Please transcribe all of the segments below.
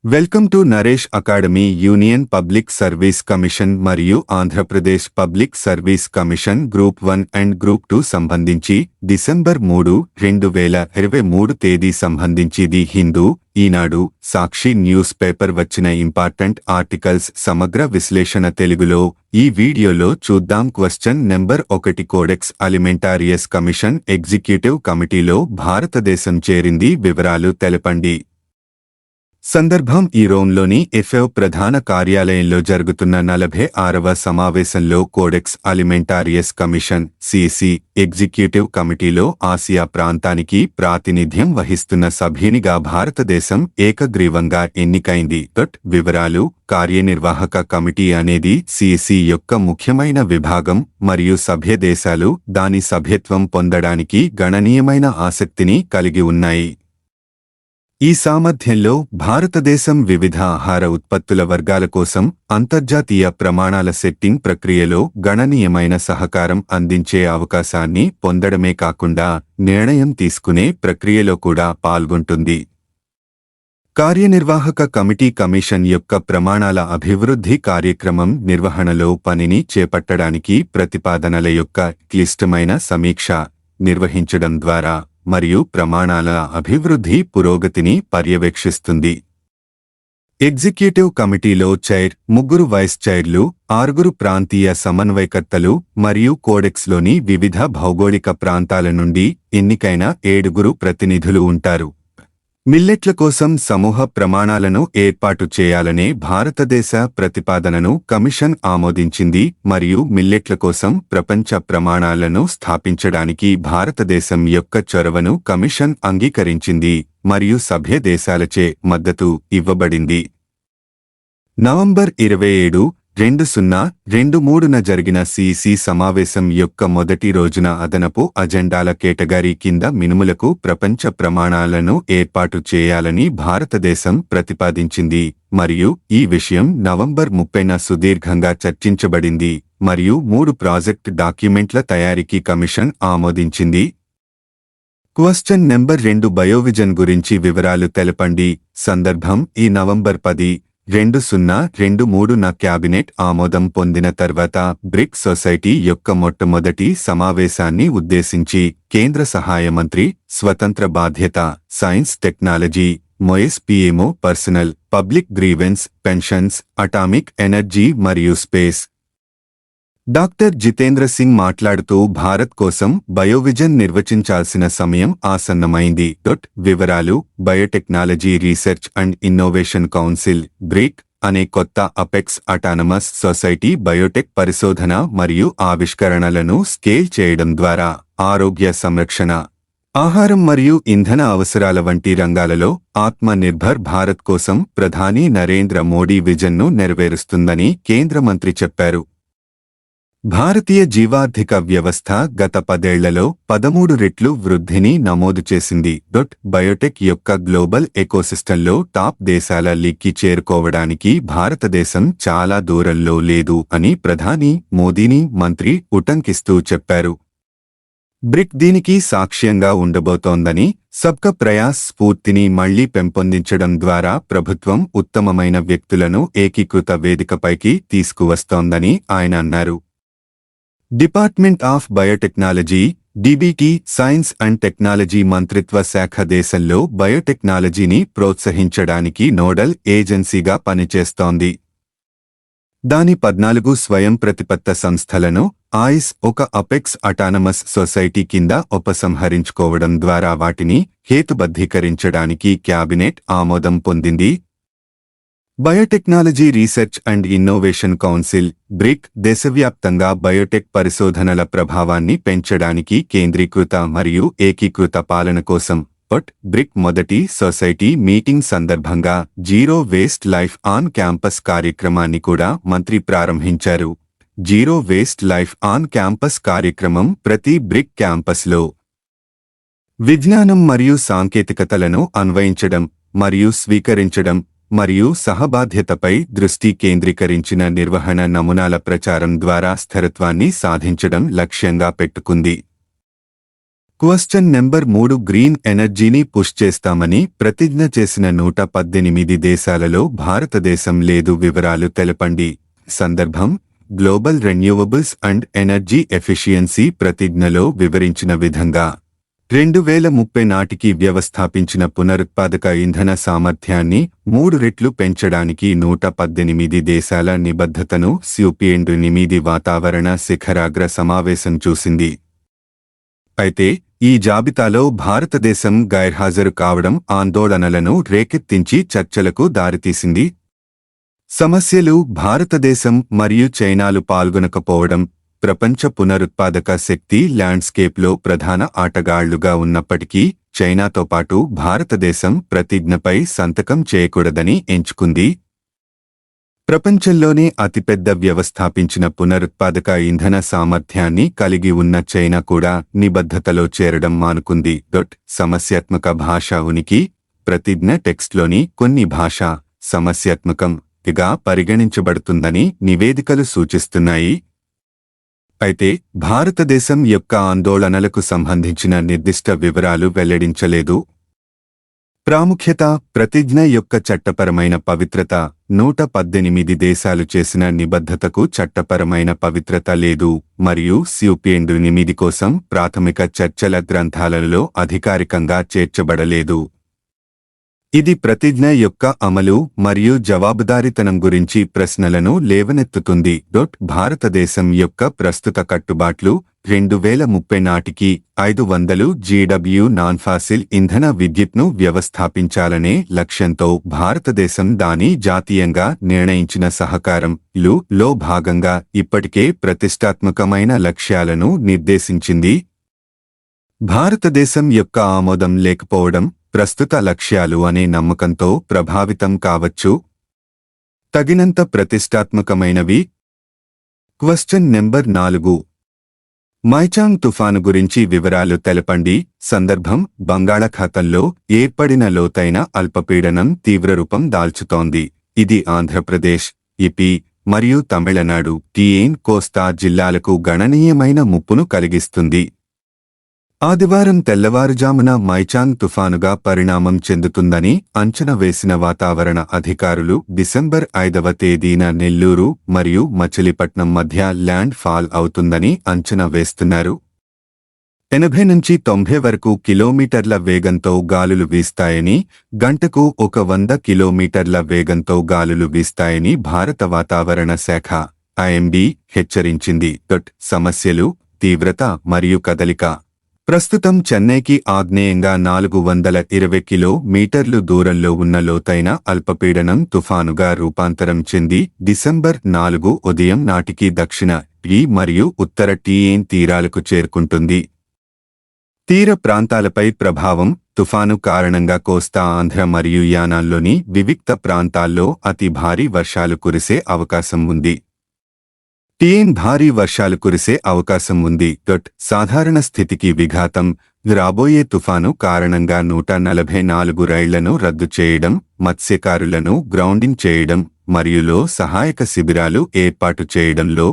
Welcome to Naresh academy. Union public service commission మరియు Andhra Pradesh public service commission group 1 and group 2 సంబంధించి December 3, 2023 తేదీ సంబంధించి the Hindu, Eenadu, Sakshi news paper వచ్చిన important articles సమగ్ర విశ్లేషణ తెలుగులో ఈ వీడియోలో చూద్దాం. Question number 1 codex Alimentarius commission executive కమిటీలో భారతదేశం చేరింది. వివరాలు తెలపండి. సందర్భం ఈ రోమ్లోని ఎఫ్ఏఓ ప్రధాన కార్యాలయంలో జరుగుతున్న 46వ సమావేశంలో codex Alimentarius commission CC executive కమిటీలో ఆసియా ప్రాంతానికి ప్రాతినిధ్యం వహిస్తున్న సభ్యునిగా భారతదేశం ఏకగ్రీవంగా ఎన్నికైంది. వివరాలు. కార్యనిర్వాహక కమిటీ అనేది సిసి యొక్క ముఖ్యమైన విభాగం మరియు సభ్య దేశాలు దాని సభ్యత్వం పొందడానికి గణనీయమైన ఆసక్తిని కలిగి ఉన్నాయి. ఈ సామర్థ్యంలో భారతదేశం వివిధ ఆహార ఉత్పత్తుల వర్గాల కోసం అంతర్జాతీయ ప్రమాణాల సెట్టింగ్ ప్రక్రియలో గణనీయమైన సహకారం అందించే అవకాశాన్ని పొందడమే కాకుండా నిర్ణయం తీసుకునే ప్రక్రియలో కూడా పాల్గొంటుంది. కార్యనిర్వాహక కమిటీ కమిషన్ యొక్క ప్రమాణాల అభివృద్ధి కార్యక్రమం నిర్వహణలో పనిని చేపట్టడానికి ప్రతిపాదనల యొక్క క్లిష్టమైన సమీక్ష నిర్వహించడం ద్వారా మరియు ప్రమాణాల అభివృద్ధి పురోగతిని పర్యవేక్షిస్తుంది. ఎగ్జిక్యూటివ్ కమిటీలో చైర్, 3 వైస్ చైర్లు, 6 ప్రాంతీయ సమన్వయకర్తలు మరియు కోడెక్స్లోని వివిధ భౌగోళిక ప్రాంతాల నుండి ఎన్నికైన 7 ప్రతినిధులు ఉంటారు. మిల్లెట్ల కోసం సమూహ ప్రమాణాలను ఏర్పాటు చేయాలనే భారతదేశ ప్రతిపాదనను కమిషన్ ఆమోదించింది మరియు మిల్లెట్ల కోసం ప్రపంచ ప్రమాణాలను స్థాపించడానికి భారతదేశం యొక్క చొరవను కమిషన్ అంగీకరించింది మరియు సభ్య దేశాలచే మద్దతు ఇవ్వబడింది. నవంబర్ 27, 2023న జరిగిన సిసి సమావేశం యొక్క మొదటి రోజున అదనపు అజెండాల కేటగిరీ కింద మినుములకు ప్రపంచ ప్రమాణాలను ఏర్పాటు చేయాలని భారతదేశం ప్రతిపాదించింది మరియు ఈ విషయం నవంబర్ 30న సుదీర్ఘంగా చర్చించబడింది మరియు 3 ప్రాజెక్ట్ డాక్యుమెంట్ల తయారీకి కమిషన్ ఆమోదించింది. క్వశ్చన్ నెంబర్ 2 బయోవిజన్ గురించి వివరాలు తెలపండి. సందర్భం ఈ నవంబర్ 10, 2023న క్యాబినెట్ ఆమోదం పొందిన తర్వాత బ్రిక్ సొసైటీ యొక్క మొట్టమొదటి సమావేశాన్ని ఉద్దేశించి కేంద్ర సహాయ మంత్రి, స్వతంత్ర బాధ్యత, science technology, Moiz PMO personal, public grievance, pensions, atomic energy మరియు స్పేస్ డాక్టర్ జితేంద్ర సింగ్ మాట్లాడుతూ భారత్ కోసం బయోవిజన్ నిర్వచించాల్సిన సమయం ఆసన్నమైంది. వివరాలు. Biotechnology research and innovation council brick అనే కొత్త అపెక్స్ అటానమస్ సొసైటీ బయోటెక్ పరిశోధన మరియు ఆవిష్కరణలను స్కేల్ చేయడం ద్వారా ఆరోగ్య సంరక్షణ, ఆహారం మరియు ఇంధన అవసరాల వంటి రంగాలలో ఆత్మ నిర్భర్ భారత్ కోసం ప్రధాని నరేంద్ర మోడీ విజన్ను నెరవేరుస్తుందని కేంద్ర మంత్రి చెప్పారు. భారతీయ జీవార్థిక వ్యవస్థ గత 10 ఏళ్లలో 13 రెట్లు వృద్ధిని నమోదు చేసింది. బయోటెక్ యొక్క గ్లోబల్ ఎకోసిస్టంలో టాప్ దేశాల లీగ్కి చేరుకోవడానికి భారతదేశం చాలా దూరంలో లేదు అని ప్రధాని మోదీని మంత్రి ఉటంకిస్తూ చెప్పారు. బ్రిక్ దీనికి సాక్ష్యంగా ఉండబోతోందని, సబ్కా ప్రయాస్ స్ఫూర్తిని మళ్లీ పెంపొందించడం ద్వారా ప్రభుత్వం ఉత్తమమైన వ్యక్తులను ఏకీకృత వేదికపైకి తీసుకువస్తోందని ఆయన అన్నారు. Department of biotechnology DBT science and technology మంత్రిత్వ శాఖ దేశంలో బయోటెక్నాలజీని ప్రోత్సహించడానికి నోడల్ ఏజెన్సీగా పనిచేస్తోంది. దాని 14 స్వయం ప్రతిపత్త సంస్థలను ఆయిస్ ఒక అపెక్స్ అటానమస్ సొసైటీ కింద ఉపసంహరించుకోవడం ద్వారా వాటిని హేతుబద్ధీకరించడానికి క్యాబినెట్ ఆమోదం పొందింది. Biotechnology research and innovation council brick దేశవ్యాప్తంగా బయోటెక్ పరిశోధనల ప్రభావాన్ని పెంచడానికి కేంద్రీకృత మరియు ఏకీకృత పాలన కోసం బ్రిక్ మొదటి సొసైటీ మీటింగ్ సందర్భంగా zero waste life on campus కార్యక్రమాన్ని కూడా మంత్రి ప్రారంభించారు. Zero waste life on campus కార్యక్రమం ప్రతి బ్రిక్ క్యాంపస్లో విజ్ఞానం మరియు సాంకేతికతలను అన్వయించడం మరియు స్వీకరించడం మరియు సహబాధ్యతపై దృష్టి కేంద్రీకరించిన నిర్వహణ నమూనాల ప్రచారం ద్వారా స్థిరత్వాన్ని సాధించడం లక్ష్యంగా పెట్టుకుంది. క్వశ్చన్ నెంబర్ 3 గ్రీన్ ఎనర్జీని పుష్ చేస్తామని ప్రతిజ్ఞ చేసిన 118 దేశాలలో భారతదేశం లేదు. వివరాలు తెలపండి. సందర్భం global renewables and energy efficiency ప్రతిజ్ఞలో వివరించిన విధంగా 2030 నాటికి వ్యవస్థాపించిన పునరుత్పాదక ఇంధన సామర్థ్యాన్ని 3 రెట్లు పెంచడానికి 118 దేశాల నిబద్ధతను COP28 వాతావరణ శిఖరాగ్ర సమావేశం చూసింది. అయితే ఈ జాబితాలో భారతదేశం గైర్హాజరు కావడం ఆందోళనలను రేకెత్తించి చర్చలకు దారితీసింది. సమస్యలు భారతదేశం మరియు చైనాలు పాల్గొనకపోవడం ప్రపంచ పునరుత్పాదక శక్తి ల్యాండ్స్కేప్లో ప్రధాన ఆటగాళ్లుగా ఉన్నప్పటికీ చైనాతో పాటు భారతదేశం ప్రతిజ్ఞపై సంతకం చేయకూడదని ఎంచుకుంది. ప్రపంచంలోనే అతిపెద్ద వ్యవస్థాపించిన పునరుత్పాదక ఇంధన సామర్థ్యాన్ని కలిగి ఉన్న చైనా కూడా నిబద్ధతలో చేరడం మానుకుంది. సమస్యాత్మక భాషా ఉనికి ప్రతిజ్ఞ టెక్స్ట్లోని కొన్ని భాష సమస్యాత్మకంగా పరిగణించబడుతుందని నివేదికలు సూచిస్తున్నాయి. అయితే భారతదేశం యొక్క ఆందోళనలకు సంబంధించిన నిర్దిష్ట వివరాలు వెల్లడించలేదు. ప్రాముఖ్యత ప్రతిజ్ఞ యొక్క చట్టపరమైన పవిత్రత 118 దేశాలు చేసిన నిబద్ధతకు చట్టపరమైన పవిత్రత లేదు మరియు COP28 కోసం ప్రాథమిక చర్చల గ్రంథాలలో అధికారికంగా చేర్చబడలేదు. ఇది ప్రతిజ్ఞ యొక్క అమలు మరియు జవాబుదారీతనం గురించి ప్రశ్నలను లేవనెత్తుతుంది. భారతదేశం యొక్క ప్రస్తుత కట్టుబాట్లు 2030 నాటికి 500 GW నాన్ ఫాసిల్ ఇంధన విద్యుత్ను వ్యవస్థాపించాలనే లక్ష్యంతో భారతదేశం దాని జాతీయంగా నిర్ణయించిన సహకారం లో భాగంగా ఇప్పటికే ప్రతిష్టాత్మకమైన లక్ష్యాలను నిర్దేశించింది. భారతదేశం యొక్క ఆమోదం లేకపోవడం ప్రస్తుత లక్ష్యాలు అనే నమ్మకంతో ప్రభావితం కావచ్చు. తగినంత ప్రతిష్టాత్మకమైనవి. క్వశ్చన్ నెంబర్ 4 మైచాంగ్ తుఫాను గురించి వివరాలు తెలపండి. సందర్భం బంగాళాఖాతంలో ఏర్పడిన లోతైన అల్పపీడనం తీవ్రరూపం దాల్చుతోంది. ఇది ఆంధ్రప్రదేశ్, ఏపీ మరియు తమిళనాడు కోస్తా జిల్లాలకు గణనీయమైన ముప్పును కలిగిస్తుంది. ఆదివారం తెల్లవారుజామున మైచాంగ్ తుఫానుగా పరిణామం చెందుతుందని అంచనా వేసిన వాతావరణ అధికారులు డిసెంబర్ 5వ తేదీన నెల్లూరు మరియు మచిలీపట్నం మధ్య ల్యాండ్ ఫాల్ అవుతుందని అంచనా వేస్తున్నారు. 80 నుంచి 90 వరకు కిలోమీటర్ల వేగంతో గాలులు వీస్తాయని, గంటకు 100 కిలోమీటర్ల వేగంతో గాలులు వీస్తాయని భారత వాతావరణ శాఖ IMD హెచ్చరించింది. సమస్యలు తీవ్రత మరియు కదలిక ప్రస్తుతం చెన్నైకి ఆగ్నేయంగా 420 కిలోమీటర్లు దూరంలో ఉన్న లోతైన అల్పపీడనం తుఫానుగా రూపాంతరం చెంది డిసెంబర్ 4 ఉదయం నాటికి దక్షిణ మరియు ఉత్తర తీరాలకు చేరుకుంటుంది. తీర ప్రాంతాలపై ప్రభావం తుఫాను కారణంగా కోస్తా ఆంధ్ర మరియు యానాల్లోని వివిక్త ప్రాంతాల్లో అతి భారీ వర్షాలు కురిసే అవకాశం ఉంది. భారీ వర్షాలు కురిసే అవకాశం ఉంది. సాధారణ స్థితికి విఘాతం రాబోయే తుఫాను కారణంగా 144 రైళ్లను రద్దు చేయడం, మత్స్యకారులను గ్రౌండింగ్ చేయడం మరియు సహాయక శిబిరాలు ఏర్పాటు చేయడంలో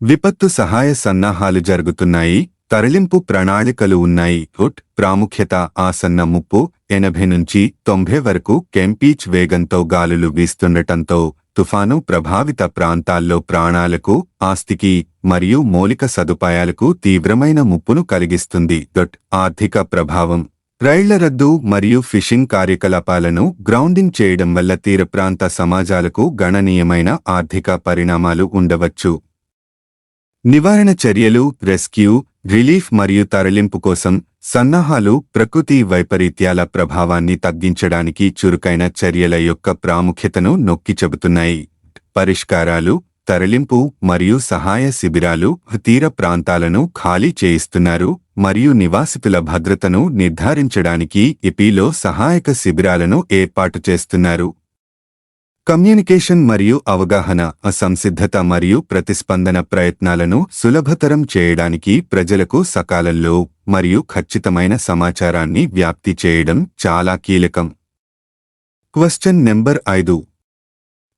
విపత్తు సహాయ సన్నాహాలు జరుగుతున్నాయి. తరలింపు ప్రణాళికలు ఉన్నాయి. ప్రాముఖ్యత ఆసన్న ముప్పు 80 నుంచి 90 వరకు కెంపీచ్ వేగంతో గాలులు వీస్తుండటంతో తుఫాను ప్రభావిత ప్రాంతాల్లో ప్రాణాలకు, ఆస్తికి మరియు మౌలిక సదుపాయాలకు తీవ్రమైన ముప్పును కలిగిస్తుంది. ఆర్థిక ప్రభావం రైళ్ల రద్దు మరియు ఫిషింగ్ కార్యకలాపాలను గ్రౌండింగ్ చేయడం వల్ల తీర ప్రాంత సమాజాలకు గణనీయమైన ఆర్థిక పరిణామాలు ఉండవచ్చు. నివారణ చర్యలు రెస్క్యూ, రిలీఫ్ మరియు తరలింపు కోసం సన్నాహాలు ప్రకృతి వైపరీత్యాల ప్రభావాన్ని తగ్గించడానికి చురుకైన చర్యల యొక్క ప్రాముఖ్యతను నొక్కి చెబుతున్నాయి. పరిష్కారాలు తరలింపు మరియు సహాయ శిబిరాలు తీర ప్రాంతాలను ఖాళీ చేయిస్తున్నారు మరియు నివాసితుల భద్రతను నిర్ధారించడానికి ఏపీలో సహాయక శిబిరాలను ఏర్పాటు చేస్తున్నారు. కమ్యూనికేషన్ మరియు అవగాహన సంసిద్ధత మరియు ప్రతిస్పందన ప్రయత్నాలను సులభతరం చేయడానికి ప్రజలకు సకాలంలో మరియు ఖచ్చితమైన సమాచారాన్ని వ్యాప్తి చేయడం చాలా కీలకం. క్వశ్చన్ నెంబర్ 5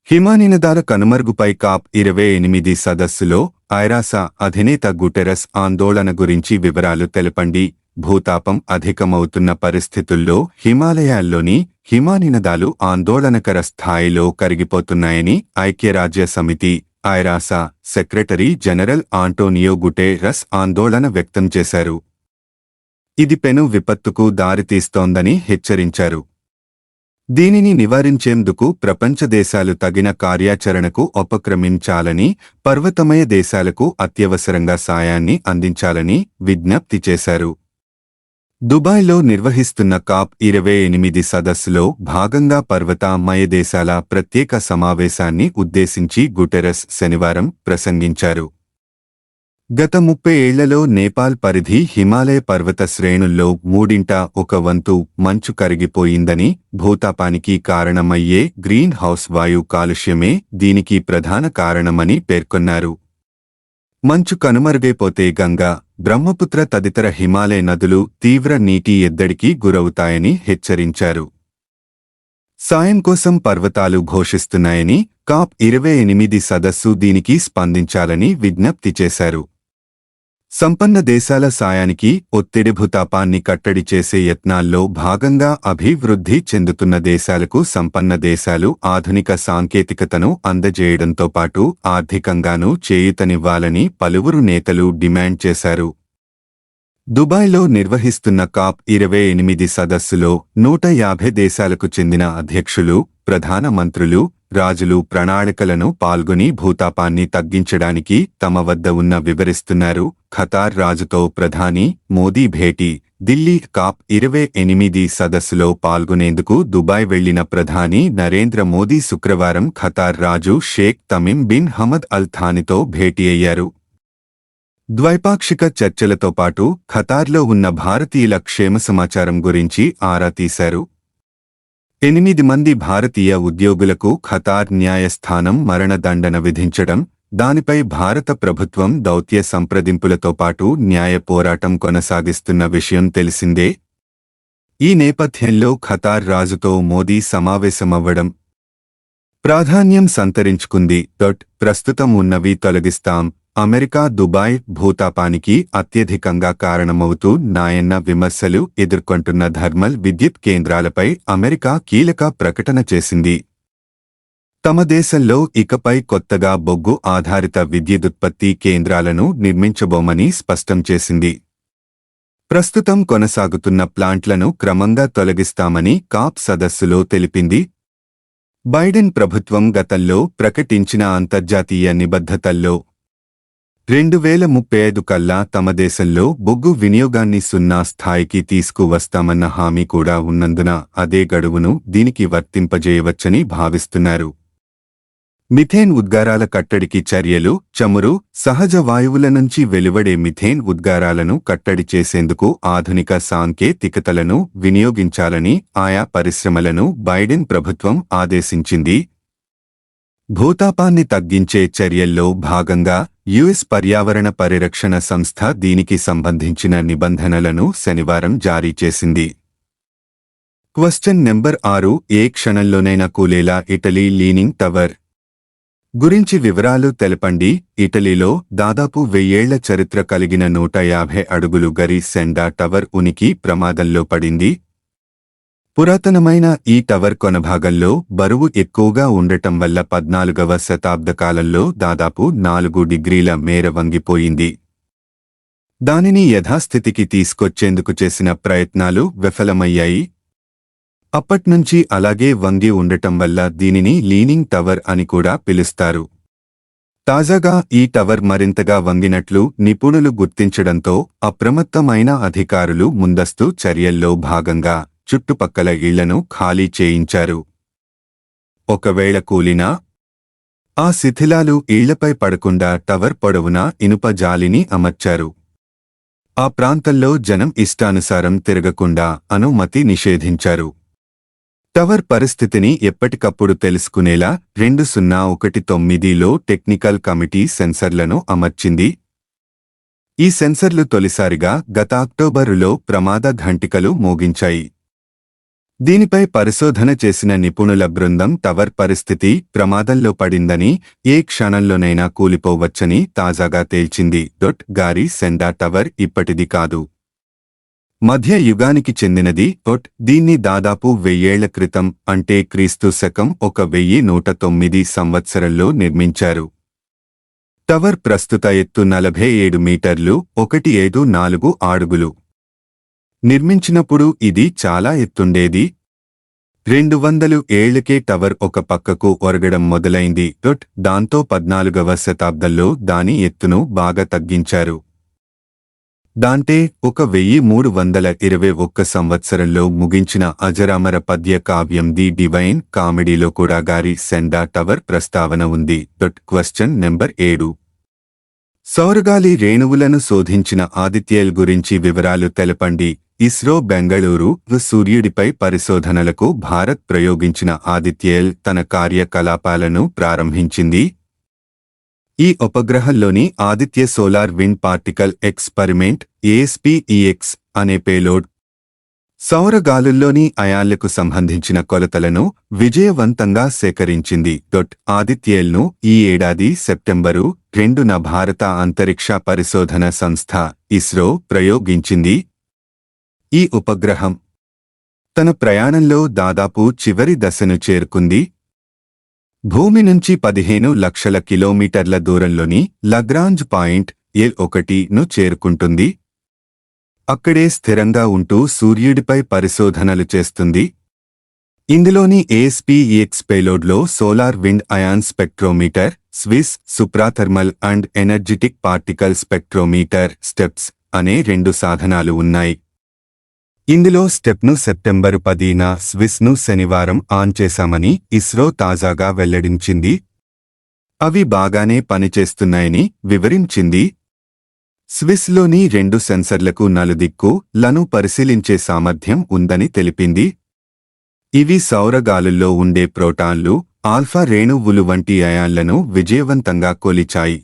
హిమానీనదాల కనుమరుగుపై COP28 సదస్సులో ఐరాస అధినేత గుటెరస్ ఆందోళన గురించి వివరాలు తెలపండి. భూతాపం అధికమవుతున్న పరిస్థితుల్లో హిమాలయాల్లోని హిమానినదాలు ఆందోళనకర స్థాయిలో కరిగిపోతున్నాయని ఐక్యరాజ్య సమితి ఐరాస సెక్రటరీ జనరల్ ఆంటోనియో గుటెరస్ ఆందోళన వ్యక్తం చేశారు. ఇది పెను విపత్తుకు దారితీస్తోందని హెచ్చరించారు. దీనిని నివారించేందుకు ప్రపంచ దేశాలు తగిన కార్యాచరణకు ఉపక్రమించాలని, పర్వతమయ దేశాలకు అత్యవసరంగా సాయాన్ని అందించాలని విజ్ఞప్తి చేశారు. దుబాయ్లో నిర్వహిస్తున్న COP28 సదస్సులో భాగంగా పర్వతమయ దేశాల ప్రత్యేక సమావేశాన్ని ఉద్దేశించి గుటెరస్ శనివారం ప్రసంగించారు. గత 30 ఏళ్లలో నేపాల్ పరిధి హిమాలయ పర్వత శ్రేణుల్లో 1/3 మంచు కరిగిపోయిందని, భూతాపానికి కారణమయ్యే గ్రీన్ హౌస్ వాయు కాలుష్యమే దీనికి ప్రధాన కారణమని పేర్కొన్నారు. మంచు కనుమరుగైపోతే గంగా, బ్రహ్మపుత్ర తదితర హిమాలయ నదులు తీవ్ర నీటి ఎద్దడికి గురవుతాయని హెచ్చరించారు. సాయం కోసం పర్వతాలు ఘోషిస్తున్నాయని, COP28 సదస్సు దీనికి స్పందించాలని విజ్ఞప్తి చేశారు. సంపన్న దేశాల సాయానికి ఒత్తిడి భూతాపాన్ని కట్టడి చేసే యత్నాల్లో భాగంగా అభివృద్ధి చెందుతున్న దేశాలకు సంపన్న దేశాలు ఆధునిక సాంకేతికతను అందజేయడంతో పాటు ఆర్థికంగానూ చేయూతనివ్వాలని పలువురు నేతలు డిమాండ్ చేశారు. దుబాయ్లో నిర్వహిస్తున్న COP28 సదస్సులో 150 దేశాలకు చెందిన అధ్యక్షులు, ప్రధాన మంత్రులు, రాజులు ప్రణాళికలను పాల్గొని భూతాపాన్ని తగ్గించడానికి తమ వద్ద ఉన్న వివరిస్తున్నారు. ఖతార్ రాజుతో ప్రధాని మోదీ భేటీ. ఢిల్లీ COP28 సదస్సులో పాల్గొనేందుకు దుబాయ్ వెళ్లిన ప్రధాని నరేంద్ర మోదీ శుక్రవారం ఖతార్ రాజు Sheikh Tamim bin Hamad Al థానీతో భేటీ అయ్యారు. ద్వైపాక్షిక చర్చలతో పాటు ఖతార్లో ఉన్న భారతీయుల క్షేమ సమాచారం గురించి ఆరా తీశారు. 8 మంది భారతీయ ఉద్యోగులకు ఖతార్ న్యాయస్థానం మరణదండన విధించడం, దానిపై భారత ప్రభుత్వం దౌత్య సంప్రదింపులతో పాటు న్యాయ పోరాటం కొనసాగిస్తున్న విషయం తెలిసిందే. ఈ నేపథ్యంలో ఖతార్ రాజుతో మోదీ సమావేశమవ్వడం ప్రాధాన్యం సంతరించుకుంది. ప్రస్తుతం ఉన్నవి తొలగిస్తాం. అమెరికా దుబాయ్ భూతాపానికి అత్యధికంగా కారణమవుతూ నాయన్న విమర్శలు ఎదుర్కొంటున్న థర్మల్ విద్యుత్ కేంద్రాలపై అమెరికా కీలక ప్రకటన చేసింది. తమ దేశంలో ఇకపై కొత్తగా బొగ్గు ఆధారిత విద్యుదుత్పత్తి కేంద్రాలను నిర్మించబోమని స్పష్టం చేసింది. ప్రస్తుతం కొనసాగుతున్న ప్లాంట్లను క్రమంగా తొలగిస్తామని COP సదస్సులో తెలిపింది. బైడెన్ ప్రభుత్వం గతంలో ప్రకటించిన అంతర్జాతీయ నిబద్ధతల్లో 2035 కల్లా తమ దేశంలో బొగ్గు వినియోగాన్ని 0 స్థాయికి తీసుకువస్తామన్న హామీ కూడా ఉన్నందున అదే గడువును దీనికి వర్తింపజేయవచ్చని భావిస్తున్నారు. మిథేన్ ఉద్గారాల కట్టడికి చర్యలు. చమురు, సహజ వాయువుల నుంచి వెలువడే మిథేన్ ఉద్గారాలను కట్టడి చేసేందుకు ఆధునిక సాంకేతికతలను వినియోగించాలని ఆయా పరిశ్రమలను బైడెన్ ప్రభుత్వం ఆదేశించింది. భూతాపాన్ని తగ్గించే చర్యల్లో భాగంగా యుఎస్ పర్యావరణ పరిరక్షణ సంస్థ దీనికి సంబంధించిన నిబంధనలను శనివారం జారీ చేసింది. క్వశ్చన్ నెంబర్ 6 ఏ క్షణంలోనైనా కూలేలా ఇటలీ లీనింగ్ టవర్ గురించి వివరాలు తెలపండి. ఇటలీలో దాదాపు 1000 ఏళ్ల చరిత్ర కలిగిన 150 అడుగులు గరి సెండా టవర్ ఉనికి ప్రమాదంలో పడింది. పురాతనమైన ఈ టవర్ కొనభాగంలో బరువు ఎక్కువగా ఉండటం వల్ల 14వ శతాబ్ద కాలంలో దాదాపు 4 డిగ్రీల మేర వంగిపోయింది. దానిని యథాస్థితికి తీసుకొచ్చేందుకు చేసిన ప్రయత్నాలు విఫలమయ్యాయి. అప్పట్నుంచి అలాగే వంగి ఉండటం వల్ల దీనిని లీనింగ్ టవర్ అని కూడా పిలుస్తారు. తాజాగా ఈ టవర్ మరింతగా వంగినట్లు నిపుణులు గుర్తించడంతో అప్రమత్తమైన అధికారులు ముందస్తు చర్యల్లో భాగంగా చుట్టుపక్కల ఇళ్లను ఖాళీ చేయించారు. ఒకవేళ కూలినా ఆ శిథిలాలు ఇళ్లపై పడకుండా టవర్ పొడవునా ఇనుప జాలిని అమర్చారు. ఆ ప్రాంతంలో జనం ఇష్టానుసారం తిరగకుండా అనుమతి నిషేధించారు. టవర్ పరిస్థితిని ఎప్పటికప్పుడు తెలుసుకునేలా 2019లో టెక్నికల్ కమిటీ సెన్సర్లను అమర్చింది. ఈ సెన్సర్లు తొలిసారిగా గత అక్టోబరులో ప్రమాద ఘంటికలు మోగించాయి. దీనిపై పరిశోధన చేసిన నిపుణుల బృందం టవర్ పరిస్థితి ప్రమాదంలో పడిందని, ఏ క్షణంలోనైనా కూలిపోవచ్చని తాజాగా తేల్చింది. గారి సెండా టవర్ ఇప్పటిది కాదు. మధ్య యుగానికి చెందినది. దీన్ని దాదాపు 1000 ఏళ్ల క్రితం, అంటే క్రీస్తు శకం 1109 సంవత్సరంలో నిర్మించారు. టవర్ ప్రస్తుత ఎత్తు 47 మీటర్లు 154 అడుగులు. నిర్మించినప్పుడు ఇది చాలా ఎత్తుండేది. 200 ఏళ్లకే టవర్ ఒక పక్కకు ఒరగడం మొదలైంది. దాంతో 14వ శతాబ్దంలో దాని ఎత్తును బాగా తగ్గించారు. దాంటే 1321 సంవత్సరంలో ముగించిన అజరామర పద్య కావ్యం ది డివైన్ కామెడీలో కూడా గారి సెండా టవర్ ప్రస్తావన ఉంది. Question number 7. సౌరగాలి రేణువులను శోధించిన ఆదిత్యెల్ గురించి వివరాలు తెలపండి. ఇస్రో బెంగళూరు. సూర్యుడిపై పరిశోధనలకు భారత్ ప్రయోగించిన ఆదిత్యెల్ తన కార్యకలాపాలను ప్రారంభించింది. ఈ ఉపగ్రహంలోని Aditya solar wind particle experiment ASPEX అనే పేలోడ్ సౌరగాలుల్లోని అయాన్లకు సంబంధించిన కొలతలను విజయవంతంగా సేకరించింది. ఆదిత్యెల్ను ఈ ఏడాది సెప్టెంబరు 2న భారత అంతరిక్ష పరిశోధన సంస్థ ఇస్రో ప్రయోగించింది. ఈ ఉపగ్రహం తన ప్రయాణంలో దాదాపు చివరి దశను చేరుకుంది. భూమి నుంచి 15 లక్షల కిలోమీటర్ల దూరంలోని లగ్రాంజ్ పాయింట్ L1ను చేరుకుంటుంది. అక్కడే స్థిరంగా ఉంటూ సూర్యుడిపై పరిశోధనలు చేస్తుంది. ఇందులోని ASPEX పేలోడ్లో సోలార్ విండ్ అయాన్ స్పెక్ట్రోమీటర్, స్విస్ suprathermal and energetic particle spectrometer STEPS అనే 2 సాధనాలు ఉన్నాయి. ఇందులో స్టెప్ను సెప్టెంబరు 10న, స్విస్ను శనివారం ఆన్ చేశామని ఇస్రో తాజాగా వెల్లడించింది. అవి బాగానే పనిచేస్తున్నాయని వివరించింది. స్విస్లోని 2 సెన్సర్లకు నలుదిక్కులను పరిశీలించే సామర్థ్యం ఉందని తెలిపింది. ఇవి సౌరగాలుల్లో ఉండే ప్రోటాన్లు, ఆల్ఫా రేణువులు వంటి అయాన్లను విజయవంతంగా కొలిచాయి.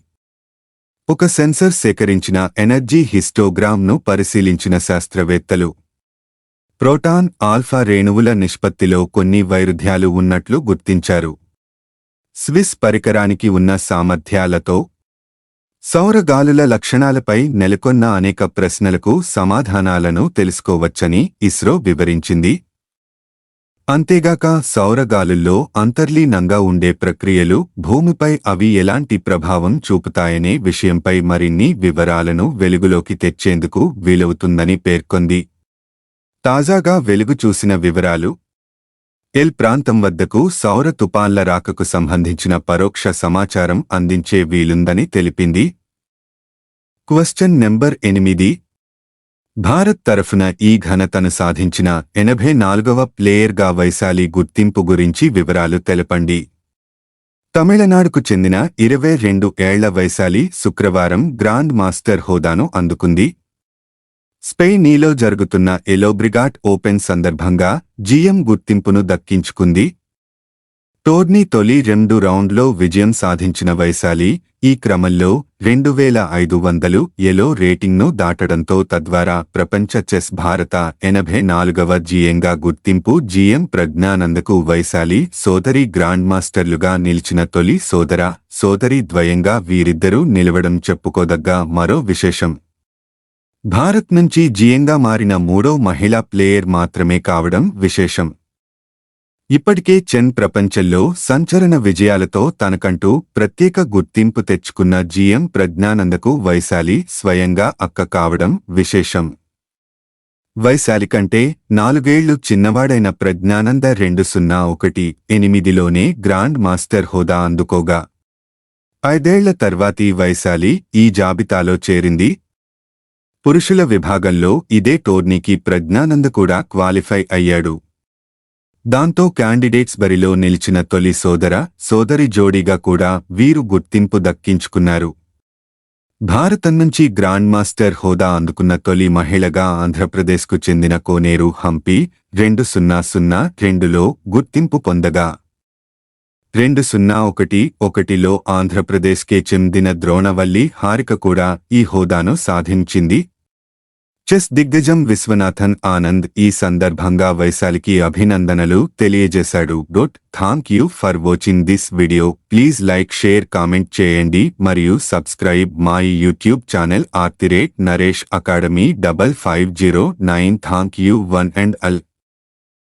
ఒక సెన్సర్ సేకరించిన ఎనర్జీ హిస్టోగ్రామ్ను పరిశీలించిన శాస్త్రవేత్తలు ప్రోటాన్, ఆల్ఫా రేణువుల నిష్పత్తిలో కొన్ని వైరుధ్యాలు ఉన్నట్లు గుర్తించారు. స్విస్ పరికరానికి ఉన్న సామర్థ్యాలతో సౌరగాలుల లక్షణాలపై నెలకొన్న అనేక ప్రశ్నలకు సమాధానాలను తెలుసుకోవచ్చని ఇస్రో వివరించింది. అంతేగాక సౌరగాలుల్లో అంతర్లీనంగా ఉండే ప్రక్రియలు, భూమిపై అవి ఎలాంటి ప్రభావం చూపుతాయనే విషయంపై మరిన్ని వివరాలను వెలుగులోకి తెచ్చేందుకు వీలవుతుందని పేర్కొంది. తాజాగా వెలుగు చూసిన వివరాలు: ఎల్ ప్రాంతం వద్దకు సౌర తుపాన్ల రాకకు సంబంధించిన పరోక్ష సమాచారం అందించే వీలుందని తెలిపింది. Question number 8. భారత్ తరఫున ఈ ఘనతను సాధించిన 84వ ప్లేయర్గా వైశాలి గుర్తింపు గురించి వివరాలు తెలపండి. తమిళనాడుకు చెందిన 22 ఏళ్ల వైశాలి శుక్రవారం గ్రాండ్ మాస్టర్ హోదాను అందుకుంది. స్పెయిన్లో జరుగుతున్న ఎలోబ్రిగాట్ ఓపెన్ సందర్భంగా GM గుర్తింపును దక్కించుకుంది. టోర్నీ తొలి 2 రౌండ్లో విజయం సాధించిన వైశాలి ఈ క్రమంలో 2500 ఎలో రేటింగ్ను దాటడంతో తద్వారా ప్రపంచ చెస్ భారత 84వ GMగా గుర్తింపు. GM ప్రజ్ఞానందకు వైశాలి సోదరి గ్రాండ్ మాస్టర్లుగా నిలిచిన తొలి సోదరి ద్వయంగా వీరిద్దరూ నిలవడం చెప్పుకోదగ్గ మరో విశేషం. భారత్ నుంచి GMగా మారిన 3వ మహిళా ప్లేయర్ మాత్రమే కావడం విశేషం. ఇప్పటికే చెన్ ప్రపంచంలో సంచలన విజయాలతో తనకంటూ ప్రత్యేక గుర్తింపు తెచ్చుకున్న GM ప్రజ్ఞానందకు వైశాలి స్వయంగా అక్క కావడం విశేషం. వైశాలి కంటే 4 ఏళ్లు చిన్నవాడైన ప్రజ్ఞానంద 2018లోనే గ్రాండ్ మాస్టర్ హోదా అందుకోగా 5 ఏళ్ల తర్వాతి వైశాలి ఈ జాబితాలో చేరింది. పురుషుల విభాగంలో ఇదే టోర్నీకి ప్రజ్ఞానంద కూడా క్వాలిఫై అయ్యాడు. దాంతో క్యాండిడేట్స్ బరిలో నిలిచిన తొలి సోదరి జోడీగా కూడా వీరు గుర్తింపు దక్కించుకున్నారు. భారతం నుంచి గ్రాండ్ మాస్టర్ హోదా అందుకున్న తొలి మహిళగా ఆంధ్రప్రదేశ్కు చెందిన కోనేరు హంపి 2002లో గుర్తింపు పొందగా 2011లో ఆంధ్రప్రదేశ్కే చెందిన ద్రోణవల్లి హారిక కూడా ఈ హోదాను సాధించింది. చెస్ దిగ్గజం విశ్వనాథన్ ఆనంద్ ఈ సందర్భంగా వైశాలికి అభినందనలు తెలియజేశాడు. Thank you for watching this video. Please like, share, comment చేయండి మరియు subscribe my YouTube channel @Naresh academy 5509. Thank you one and all.